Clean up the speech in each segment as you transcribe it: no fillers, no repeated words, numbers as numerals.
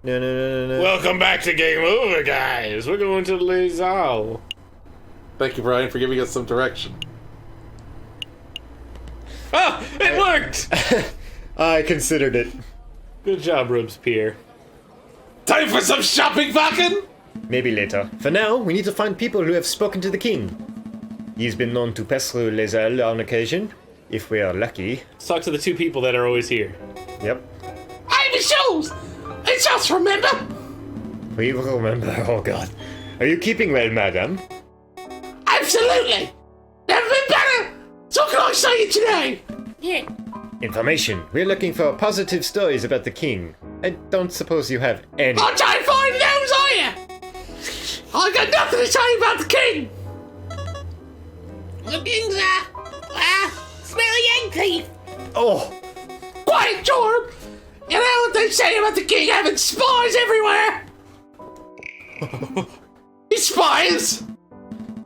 No. Welcome back to Game Over, guys. We're going to Les Halles. Thank you, Brian, for giving us some direction. Ah, it worked! I considered it. Good job, Robespierre. Time for some shopping, Falcon! Maybe later. For now, we need to find people who have spoken to the king. He's been known to pass through Les Halles on occasion, if we are lucky. Let's talk to the two people that are always here. Yep. I'm the shoes! It's us, remember? We will remember, oh god. Are you keeping well, madam? Absolutely! Never been better! So can I say it today? Yeah. Information. We're looking for positive stories about the king. I don't suppose you have any. I'll try and find those, are you? I got nothing to tell you about the king! The king's smelly egg thief! Oh! Quiet, Jordan! You know what they say about the king having spies everywhere? He's spies!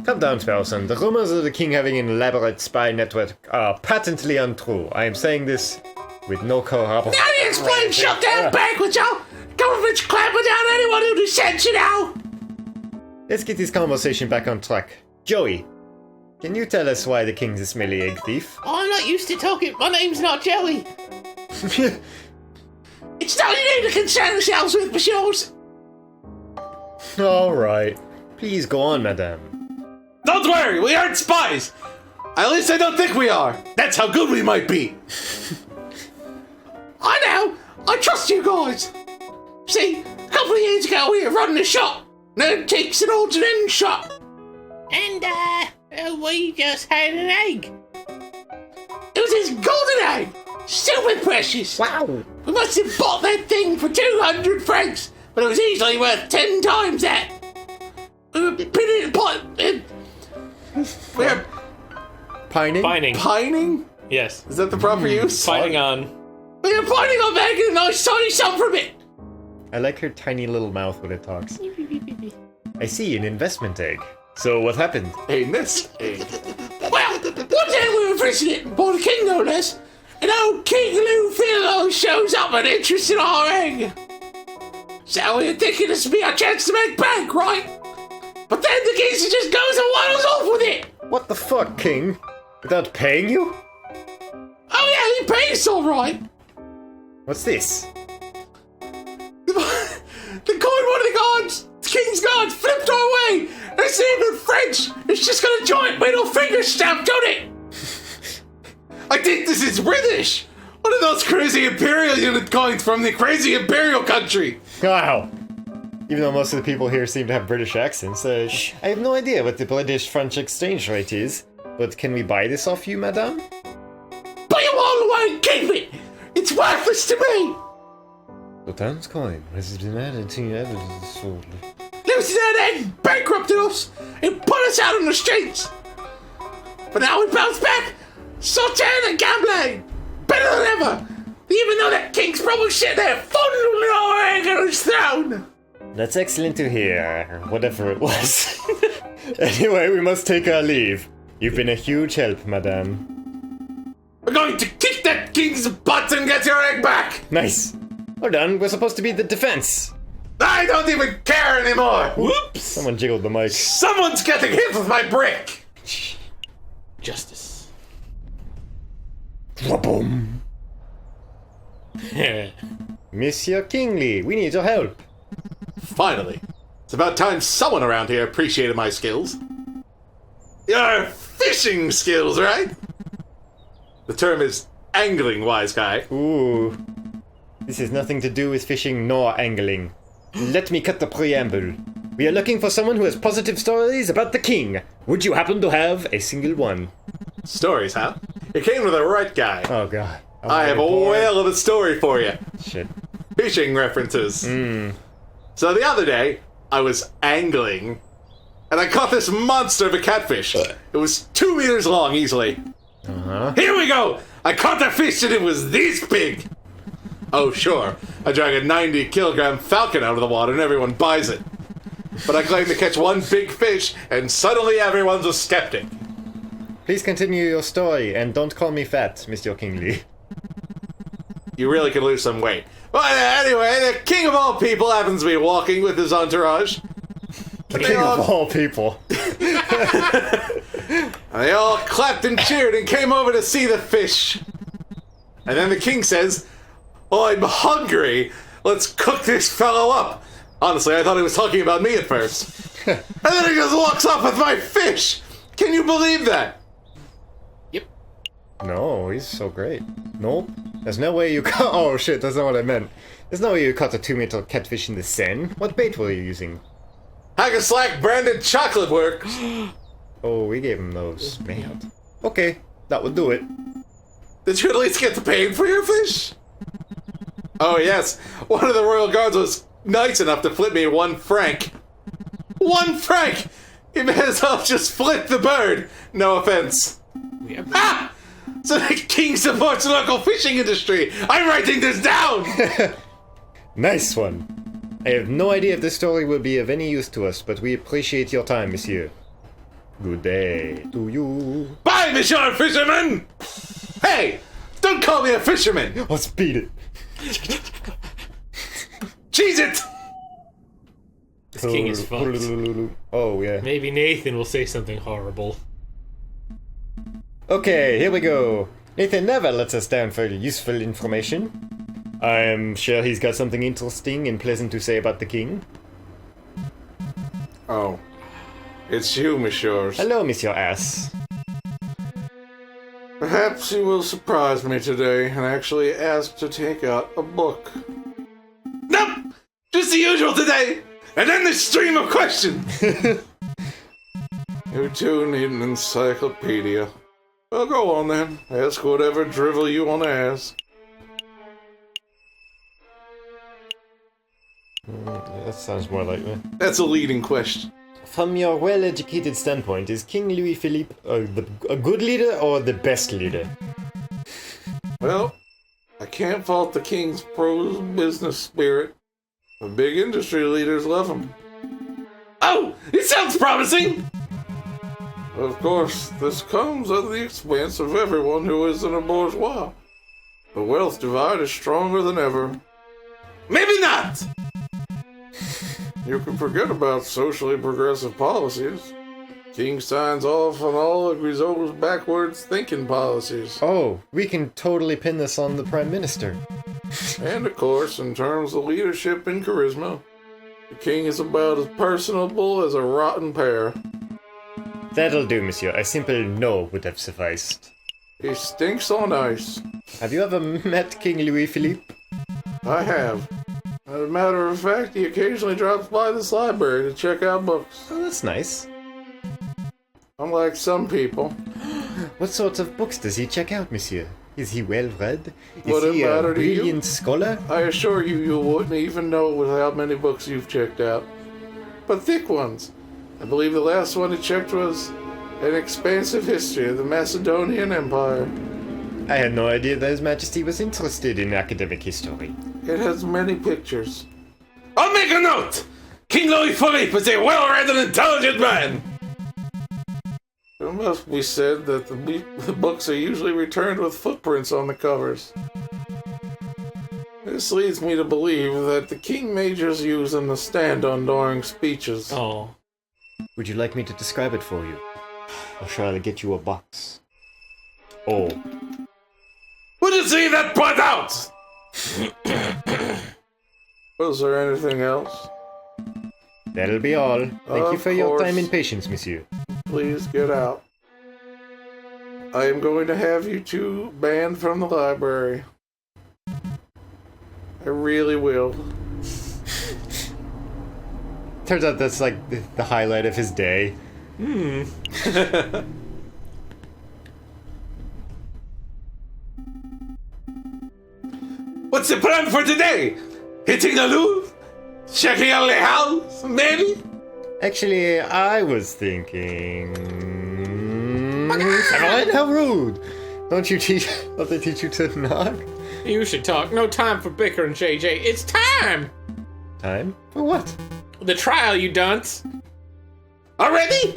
Calm down, Spellson. The rumors of the king having an elaborate spy network are patently untrue. I am saying this with no corroboration. Now you explain shut down bank with you! Government's clamping down anyone who dissents, you know! Let's get this conversation back on track. Joey, can you tell us why the king's a smelly egg thief? I'm not used to talking. My name's not Joey. It's not you need to concern yourselves with, messieurs. Alright. Please go on, madame. Don't worry, we aren't spies. At least I don't think we are. That's how good we might be. I know. I trust you guys. See, a couple of years ago we were running a shop. No takes an odds and ends shop. And, we just had an egg. It was his golden egg. Stupid precious. Wow. We must have bought that thing for 200 francs, but it was easily worth 10 times that. We were pinning it pot. We're Pining? pining? Yes. Is that the proper use? Pining on. We were planning on making a nice tiny sum from it. I like her tiny little mouth when it talks. I see, an investment egg. So what happened? A nest egg. Well, one day we were visiting, by the king no less, and old King Lou Philo shows up and interested in our egg. So we were thinking this would be our chance to make bank, right? But then the geezer just goes and waddles off with it. What the fuck, king? Without paying you? Oh yeah, he pays all right. What's this? The coin one of the gods, the king's gods, flipped our way. It's even French. It's just got a giant middle finger stamped on it. I think this is British. One of those crazy imperial unit coins from the crazy imperial country. Wow. Even though most of the people here seem to have British accents, I have no idea what the British-French exchange rate is. But can we buy this off you, madame? Put you all away and keep it. It's worthless to me. Sultan's coin has been added to evidence. Lieutenant Egg bankrupted us and put us out on the streets. But now we bounce back, Sultan and gambling, better than ever. Even though that king's probably sitting there fondling our egg on his throne. That's excellent to hear, whatever it was. Anyway, we must take our leave. You've been a huge help, madame. We're going to kick that king's butt and get your egg back. Nice. Hold on, we're supposed to be the defense. I don't even care anymore. Whoops! Someone jiggled the mic. Someone's getting hit with my brick. Justice. Boom. Monsieur Kingley, we need your help. Finally. It's about time someone around here appreciated my skills. Your fishing skills, right? The term is angling, wise guy. Ooh. This has nothing to do with fishing nor angling. Let me cut the preamble. We are looking for someone who has positive stories about the king. Would you happen to have a single one? Stories, huh? You came to the right guy. Oh god. I have a whale of a story for you. Shit. Fishing references. So the other day, I was angling, and I caught this monster of a catfish. It was 2 meters long, easily. Here we go! I caught the fish and it was this big! Oh, sure, I drag a 90-kilogram falcon out of the water and everyone buys it. But I claim to catch one big fish, and suddenly everyone's a skeptic. Please continue your story, and don't call me fat, Mr. Kingley. you really can lose some weight. But anyway, the king of all people happens to be walking with his entourage. The king of all people. And they all clapped and cheered and came over to see the fish. And then the king says, "Oh, I'm hungry. Let's cook this fellow up." Honestly, I thought he was talking about me at first. And then he just walks off with my fish. Can you believe that? Yep. No, he's so great. Nope. There's no way you caught. Oh shit, that's not what I meant. There's no way you caught a 2-meter catfish in the Seine. What bait were you using? Hackerslack branded chocolate works. Oh, we gave him those. Man. Okay, that would do it. Did you at least get the paid for your fish? Oh yes, one of the royal guards was nice enough to flip me 1 franc. 1 franc! He may as well just flip the bird. No offense. Yep. Ah! So the king supports the local fishing industry. I'm writing this down. Nice one. I have no idea if this story will be of any use to us, but we appreciate your time, monsieur. Good day to you. Bye, monsieur fisherman! Hey! Don't call me a fisherman! Let's beat it. Cheese it! This king is fucked. Oh, yeah. Maybe Nathan will say something horrible. Okay, here we go. Nathan never lets us down for useful information. I'm sure he's got something interesting and pleasant to say about the king. Oh. It's you, messieurs. Hello, Monsieur Ass. Perhaps you will surprise me today and actually ask to take out a book. Nope! Just the usual today! And then the stream of questions! You two need an encyclopedia. Well, go on then. Ask whatever drivel you want to ask. That sounds more like me. That's a leading question. From your well-educated standpoint, is King Louis Philippe a good leader or the best leader? Well, I can't fault the king's pro-business spirit. The big industry leaders love him. Oh, it sounds promising! Of course, this comes at the expense of everyone who isn't a bourgeois. The wealth divide is stronger than ever. Maybe not! You can forget about socially progressive policies. King signs off on all of Grisot's backwards thinking policies. Oh, we can totally pin this on the Prime Minister. And of course, in terms of leadership and charisma, the king is about as personable as a rotten pear. That'll do, monsieur. A simple no would have sufficed. He stinks on ice. Have you ever met King Louis Philippe? I have. As a matter of fact, he occasionally drops by this library to check out books. Oh, that's nice. Unlike some people. What sorts of books does he check out, monsieur? Is he well-read? Would Is it he a matter to you? brilliant scholar? I assure you, you wouldn't even know with how many books you've checked out. But thick ones. I believe the last one he checked was An Expansive History of the Macedonian Empire. I had no idea that His Majesty was interested in academic history. It has many pictures. I'll make a note! King Louis Philippe is a well-read and intelligent man! It must be said that the books are usually returned with footprints on the covers. This leads me to believe that the king majors use them to stand on during speeches. Oh. Would you like me to describe it for you? Or shall I get you a box? Oh. Would you see that put out? Was there anything else? That'll be all. Thank you for your course. time and patience, monsieur. Please get out. I am going to have you two banned from the library. I really will. Turns out that's like the highlight of his day. What's the plan for today? Hitting the Louvre? Checking out the house, maybe? Actually, I was thinking... Severin, how rude! Don't they teach you to knock? You should talk. No time for bickering, JJ. It's time! Time? For what? The trial, you dunce! Already?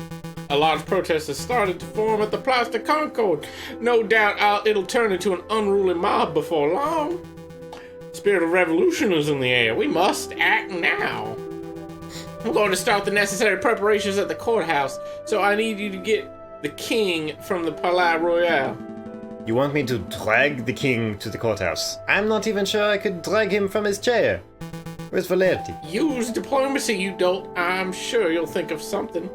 A large protest has started to form at the Place de Concorde. No doubt it'll turn into an unruly mob before long. spirit of revolution is in the air. We must act now. I'm going to start the necessary preparations at the courthouse, so I need you to get the king from the Palais Royal. You want me to drag the king to the courthouse? I'm not even sure I could drag him from his chair. Where's Valerti? Use diplomacy, you dolt. I'm sure you'll think of something.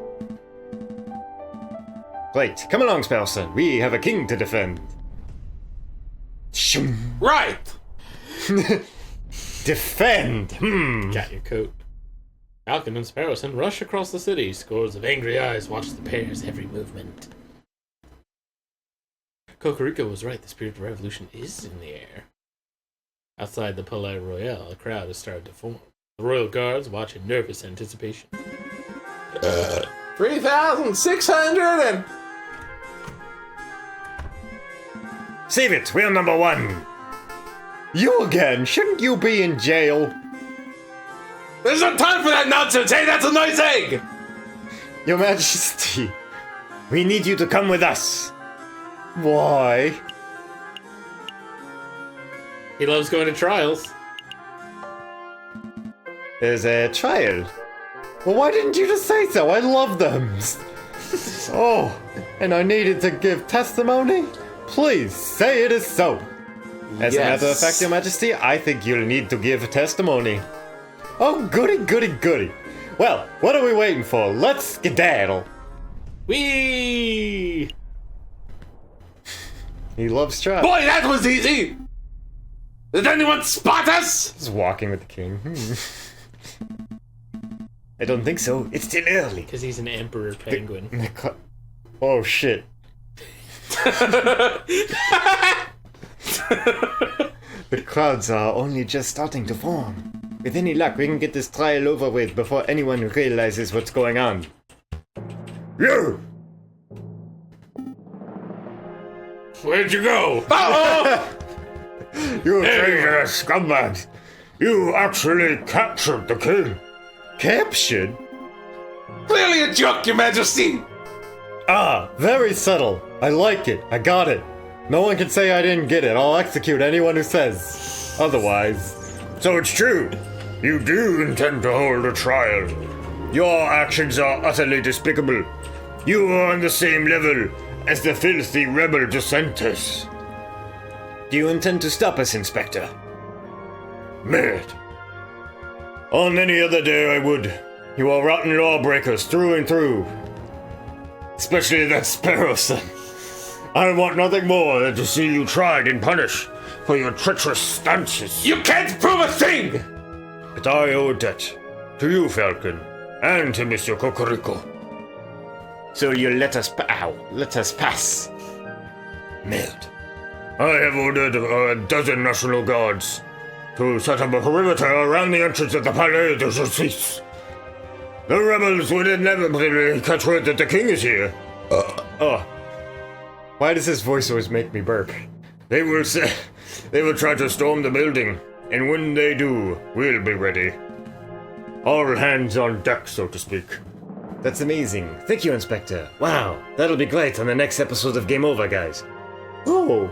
Right, come along, Sparrowson. We have a king to defend. Shoom. Right! Defend! Got your coat. Falcon and Sparrowson rush across the city. Scores of angry eyes watch the pair's every movement. Cocorico was right. The spirit of revolution is in the air. Outside the Palais Royal, a crowd has started to form. The royal guards watch in nervous anticipation. 3,600 and... Save it! We're number one! You again! Shouldn't you be in jail? There's no time for that nonsense! Hey, that's a nice egg! Your Majesty, we need you to come with us. Why? He loves going to trials. There's a trial. Well, why didn't you just say so? I love them. Oh, and I needed to give testimony? Please, say it is so. As a matter of fact, Your Majesty, I think you'll need to give testimony. Oh, goody, goody, goody. Well, what are we waiting for? Let's skedaddle. Whee! He loves trial. Boy, that was easy! Did anyone spot us? Just walking with the king. I don't think so. It's still early. Because he's an emperor penguin. Oh, shit. The clouds are only just starting to form. With any luck, we can get this trial over with before anyone realizes what's going on. You! Where'd you go? Oh! You traitorous scumbag! You actually captured the king! Captured? Clearly a joke, Your Majesty! Ah, very subtle. I like it. I got it. No one can say I didn't get it. I'll execute anyone who says otherwise. So it's true. You do intend to hold a trial. Your actions are utterly despicable. You are on the same level as the filthy rebel dissenters. Do you intend to stop us, Inspector? Mad. On any other day I would. You are rotten lawbreakers through and through. Especially that Sparrowson. I want nothing more than to see you tried and punished for your treacherous stances. You can't prove a thing! But I owe a debt to you, Falcon, and to Monsieur Cocorico. So you let us pass. Mad. I have ordered a dozen National Guards to set up a perimeter around the entrance of the Palais de Justice. The rebels would inevitably catch word that the king is here. Why does his voice always make me burp? They will try to storm the building, and when they do, we'll be ready. All hands on deck, so to speak. That's amazing. Thank you, Inspector. Wow, that'll be great on the next episode of Game Over, guys. Oh,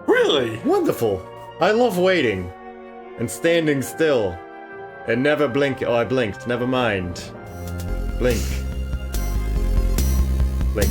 Really? wonderful. I love waiting and standing still and never blink. Oh, I blinked. Never mind. Blink. Blink.